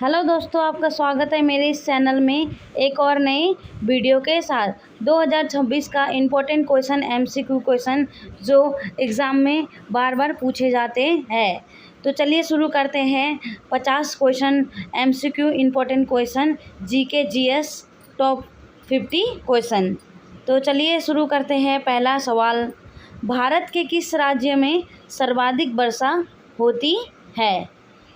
Hello दोस्तों, आपका स्वागत है मेरे इस चैनल में एक और नई वीडियो के साथ। 2026 का इम्पोर्टेंट क्वेश्चन एमसीक्यू क्वेश्चन जो एग्ज़ाम में बार बार पूछे जाते हैं। तो चलिए शुरू करते हैं। 50 question MCQ important question GK GS top 50 question. तो चलिए शुरू करते हैं। पहला सवाल, भारत के किस राज्य में सर्वाधिक वर्षा होती है?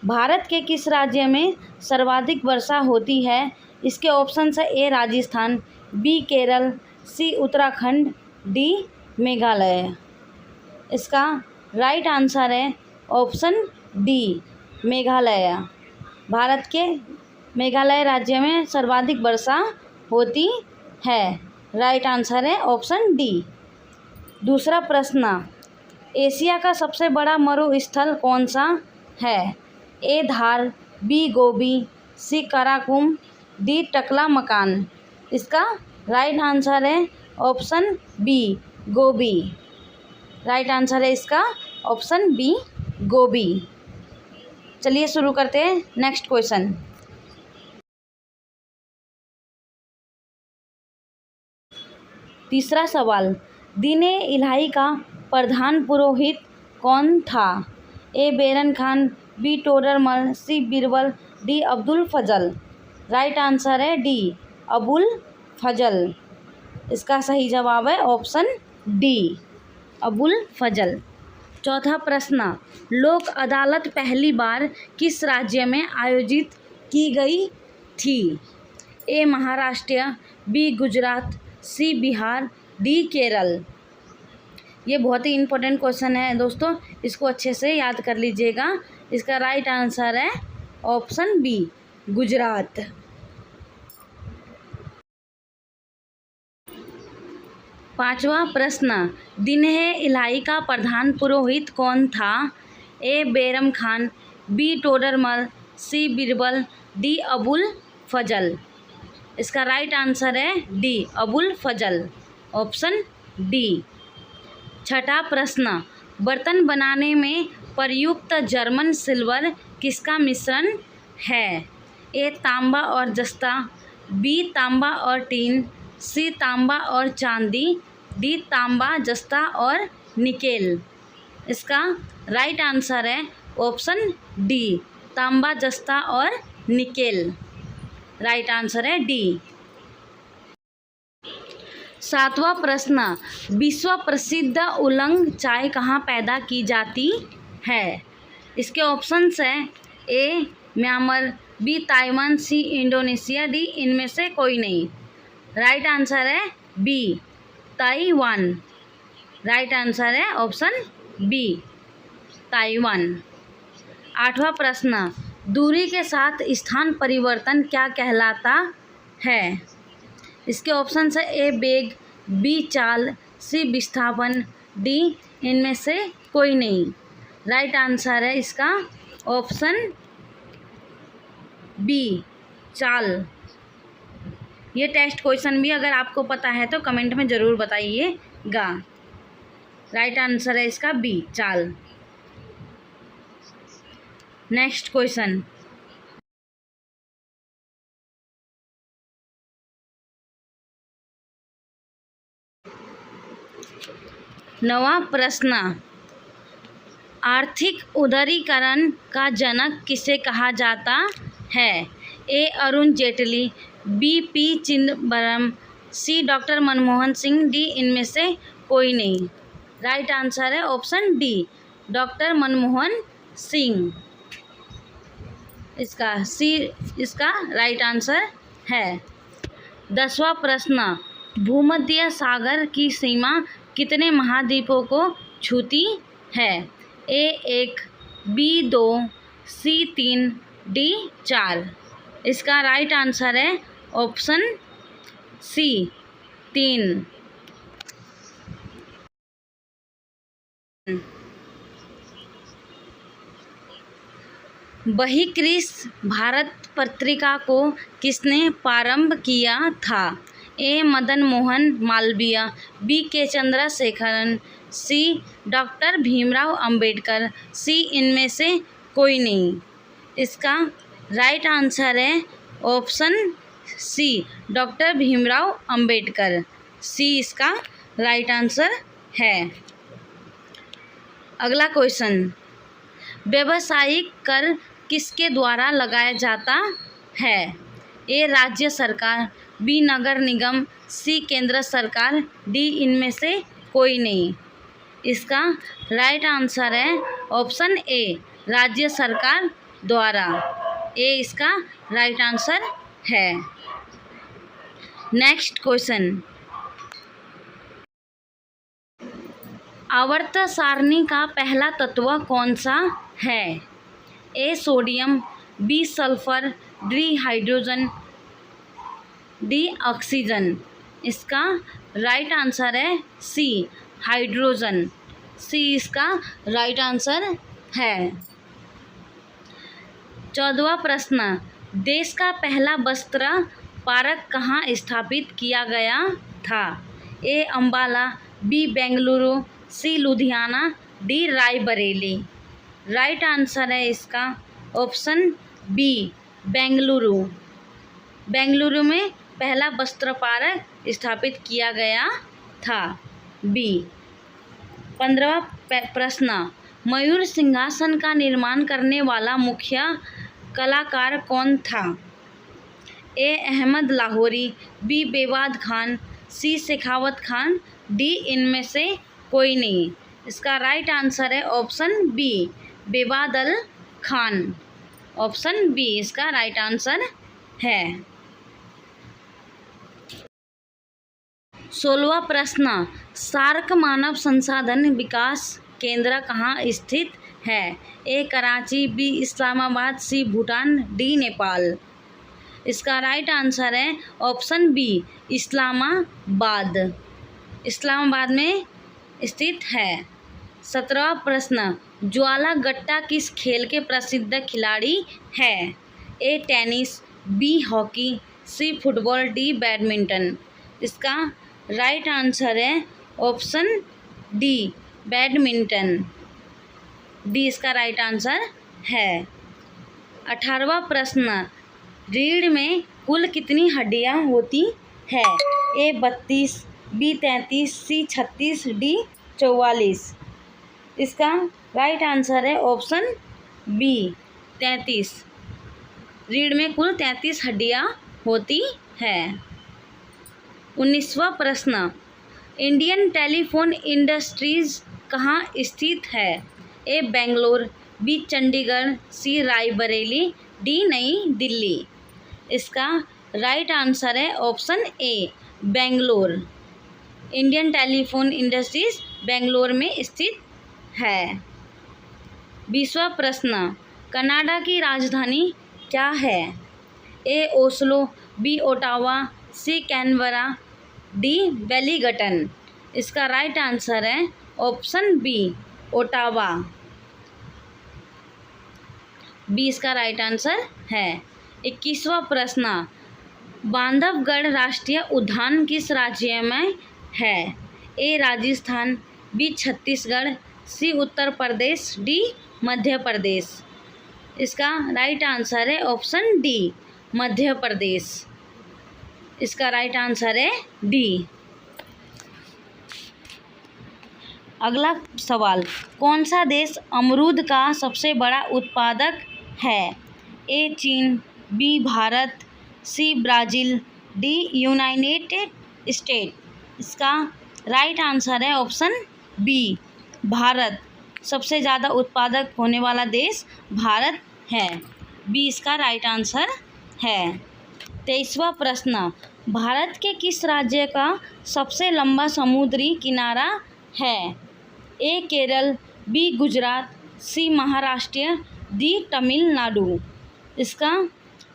भारत के किस राज्य में सर्वाधिक वर्षा होती है? इसके ऑप्शन है ए राजस्थान, बी केरल, सी उत्तराखंड, डी मेघालय। इसका राइट आंसर है ऑप्शन डी मेघालय। भारत के मेघालय राज्य में सर्वाधिक वर्षा होती है। राइट आंसर है ऑप्शन डी। दूसरा प्रश्न, एशिया का सबसे बड़ा मरुस्थल कौन सा है? ए धार, बी गोबी, सी काराकुम, डी टकला मकान। इसका राइट आंसर है ऑप्शन बी गोबी। राइट आंसर है इसका ऑप्शन बी गोबी। चलिए शुरू करते हैं नेक्स्ट क्वेश्चन। तीसरा सवाल, दीने इलाही का प्रधान पुरोहित कौन था? ए बैरन खान, बी टोडरमल, सी बीरबल, डी अब्दुल फजल। राइट आंसर है डी अबुल फजल। इसका सही जवाब है ऑप्शन डी अबुल फजल। चौथा प्रश्न, लोक अदालत पहली बार किस राज्य में आयोजित की गई थी? ए महाराष्ट्र, बी गुजरात, सी बिहार, डी केरल। ये बहुत ही इम्पोर्टेंट क्वेश्चन है दोस्तों, इसको अच्छे से याद कर लीजिएगा। इसका राइट आंसर है ऑप्शन बी गुजरात। पांचवा प्रश्न, दीने इलाही का प्रधान पुरोहित कौन था? ए बैरम खान, बी टोडरमल, सी बीरबल, डी अबुल फजल। इसका राइट आंसर है डी अबुल फजल, ऑप्शन डी। छठा प्रश्न, बर्तन बनाने में प्रयुक्त जर्मन सिल्वर किसका मिश्रण है? ए तांबा और जस्ता, बी तांबा और टीन, सी तांबा और चांदी, डी तांबा जस्ता और निकेल। इसका राइट आंसर है ऑप्शन डी तांबा जस्ता और निकेल। राइट आंसर है डी। सातवां प्रश्न, विश्व प्रसिद्ध उलंग चाय कहाँ पैदा की जाती है? इसके ऑप्शंस हैं A Myanmar, B Taiwan, C Indonesia, D इनमें से कोई नहीं। राइट आंसर है बी ताइवान। राइट आंसर है ऑप्शन बी ताइवान। आठवां प्रश्न, दूरी के साथ स्थान परिवर्तन क्या कहलाता है? इसके ऑप्शन है ए बेग, बी चाल, सी विस्थापन, डी इनमें से कोई नहीं। राइट आंसर है इसका ऑप्शन बी चाल। ये टेस्ट क्वेश्चन भी अगर आपको पता है तो कमेंट में ज़रूर बताइएगा। राइट आंसर है इसका बी चाल। नेक्स्ट क्वेश्चन, नवा प्रश्न, आर्थिक उदारीकरण का जनक किसे कहा जाता है? ए अरुण जेटली, बी पी चिदंबरम, सी डॉक्टर मनमोहन सिंह, डी इनमें से कोई नहीं। राइट आंसर है option D doctor Manmohan Singh. इसका राइट आंसर है। 10वां प्रश्न, भूमध्य सागर की सीमा कितने महाद्वीपों को छूती है? A 1, B 2, C 3, D 4। इसका राइट आंसर है ऑप्शन सी 3। बहिकृत भारत पत्रिका को किसने प्रारंभ किया था? A Madan Mohan Malaviya, B K Chandrashekharan, C doctor Bhimrao Ambedkar, C इनमें से कोई नहीं। इसका राइट आंसर है option C, doctor Bhimrao Ambedkar. C इसका राइट आंसर है। अगला क्वेश्चन, व्यावसायिक कर किसके द्वारा लगाया जाता है? ए राज्य सरकार, बी नगर निगम, सी केंद्र सरकार, डी इनमें से कोई नहीं। इसका राइट आंसर है ऑप्शन ए, राज्य सरकार द्वारा। ए इसका राइट आंसर है। नेक्स्ट क्वेश्चन, आवर्त सारणी का पहला तत्व कौन सा है? A sodium, B sulphur, D hydrogen, D oxygen. इसका राइट आंसर है सी, हाइड्रोजन। सी इसका राइट आंसर है। 14वां प्रश्न, देश का पहला वस्त्र पार्क कहाँ स्थापित किया गया था? A Ambala, B Bengaluru, C Ludhiana, D Raebareli. Right answer है इसका ऑप्शन बी, बेंगलुरु। बेंगलुरु में पहला वस्त्र पार्क स्थापित किया गया था, बी। 15वां प्रश्न, मयूर सिंहासन का निर्माण करने वाला मुख्य कलाकार कौन था? ए अहमद लाहौरी, बी बेवाद खान, सी शेखावत खान, डी इनमें से कोई नहीं। इसका राइट आंसर है ऑप्शन बी, बेवाद अल खान। ऑप्शन बी इसका राइट आंसर है। 16वां प्रश्न, सार्क मानव संसाधन विकास केंद्र कहाँ स्थित है? ए कराची, बी इस्लामाबाद, सी भूटान, डी नेपाल। इसका राइट आंसर है ऑप्शन बी, इस्लामाबाद। इस्लामाबाद में स्थित है। 17वां प्रश्न, ज्वाला गट्टा किस खेल के प्रसिद्ध खिलाड़ी है? A tennis, B hockey, C football, D badminton. इसका राइट आंसर है ऑप्शन डी, बैडमिंटन। डी इसका राइट आंसर है। 18वां प्रश्न, रीढ़ में कुल कितनी हड्डियां होती है? ए 32, बी 33, सी 36, डी 44। इसका राइट आंसर है ऑप्शन बी, 33। रीढ़ में कुल 33 हड्डियां होती है। 19वां प्रश्न, इंडियन टेलीफोन इंडस्ट्रीज कहाँ स्थित है? ए बेंगलोर, बी चंडीगढ़, सी रायबरेली, डी नई दिल्ली। इसका राइट आंसर है ऑप्शन ए, Bangalore. Indian telephone industries Bangalore में स्थित है। 20वां प्रश्न, कनाडा की राजधानी क्या है? ए Oslo, B Ottawa, C Canberra, D Wellington. इसका राइट आंसर है ऑप्शन बी, ओटावा। बी इसका राइट आंसर है। 21वां प्रश्न, बांधवगढ़ राष्ट्रीय उद्यान किस राज्य में है? ए राजस्थान, बी छत्तीसगढ़, सी उत्तर प्रदेश, डी मध्य प्रदेश। इसका राइट आंसर है ऑप्शन डी, मध्य प्रदेश। इसका राइट आंसर है डी। अगला सवाल, कौन सा देश अमरूद का सबसे बड़ा उत्पादक है? ए चीन, B Bharat, C Brazil, D United State. इसका राइट आंसर है ऑप्शन बी, भारत। सबसे ज़्यादा उत्पादक होने वाला देश भारत है। बी इसका राइट आंसर है। 23वां प्रश्न, भारत के किस राज्य का सबसे लंबा समुद्री किनारा है? ए केरल, बी गुजरात, सी महाराष्ट्र, डी तमिलनाडु। इसका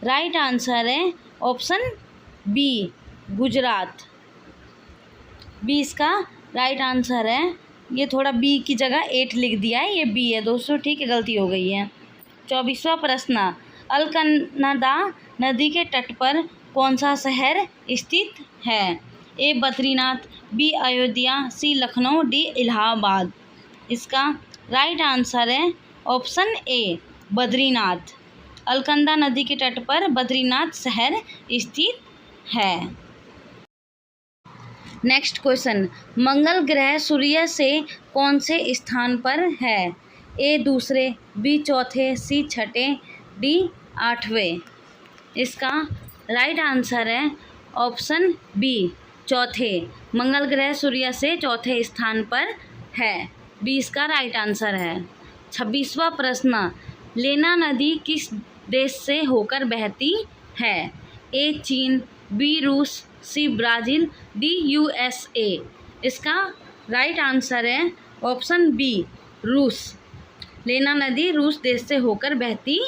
राइट आंसर है ऑप्शन बी, गुजरात। बी इसका राइट आंसर है। ये थोड़ा बी की जगह 8 लिख दिया है, ये बी है दोस्तों, ठीक है, गलती हो गई है। 24वां प्रश्न, अलकनंदा नदी के तट पर कौन सा शहर स्थित है? ए बद्रीनाथ, बी अयोध्या, सी लखनऊ, डी इलाहाबाद। इसका राइट आंसर है ऑप्शन ए, बद्रीनाथ। अलकनंदा नदी के तट पर बद्रीनाथ शहर स्थित है। नेक्स्ट क्वेश्चन, मंगल ग्रह सूर्य से कौन से स्थान पर है? ए दूसरे, बी चौथे, सी छठे, डी आठवें। इसका राइट आंसर है ऑप्शन बी चौथे। मंगल ग्रह सूर्य से चौथे स्थान पर है। बी इसका राइट आंसर है। 26वां प्रश्न, लेना नदी किस देश से होकर बहती है? ए चीन, बी रूस, सी ब्राज़ील, डी यूएसए। इसका राइट आंसर है ऑप्शन बी रूस। लेना नदी रूस देश से होकर बहती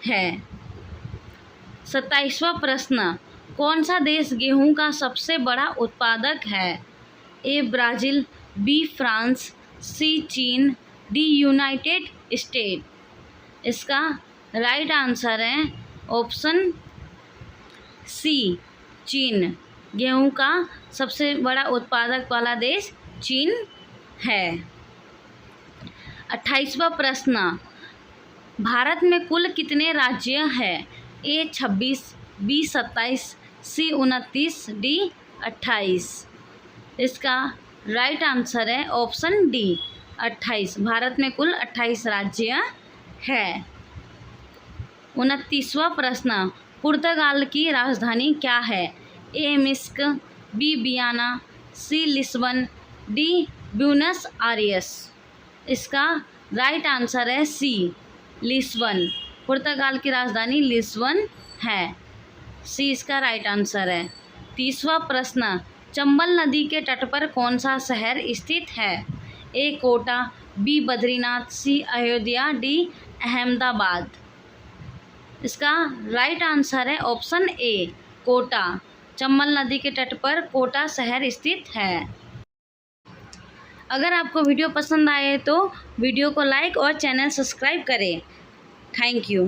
है। 27वां प्रश्न, कौन सा देश गेहूं का सबसे बड़ा उत्पादक है? ए ब्राज़ील, बी फ्रांस, सी चीन, डी यूनाइटेड स्टेट। इसका राइट आंसर है ऑप्शन सी चीन। गेहूं का सबसे बड़ा उत्पादक वाला देश चीन है। 28वां प्रश्न, भारत में कुल कितने राज्य हैं? ए 26, बी 27, सी 29, डी 28। इसका राइट आंसर है ऑप्शन डी 28। भारत में कुल 28 राज्य है। 29वां प्रश्न, पुर्तगाल की राजधानी क्या है? ए मिस्क, बी वियना, सी लिस्बन, डी ब्यूनस आयर्स। इसका राइट आंसर है सी लिस्बन। पुर्तगाल की राजधानी लिस्बन है। सी इसका राइट आंसर है। 30वां प्रश्न, चंबल नदी के तट पर कौन सा शहर स्थित है? ए कोटा, बी बद्रीनाथ, सी अयोध्या, डी अहमदाबाद। इसका राइट आंसर है ऑप्शन ए कोटा। चंबल नदी के तट पर कोटा शहर स्थित है। अगर आपको वीडियो पसंद आए तो वीडियो को लाइक और चैनल सब्सक्राइब करें। Thank you.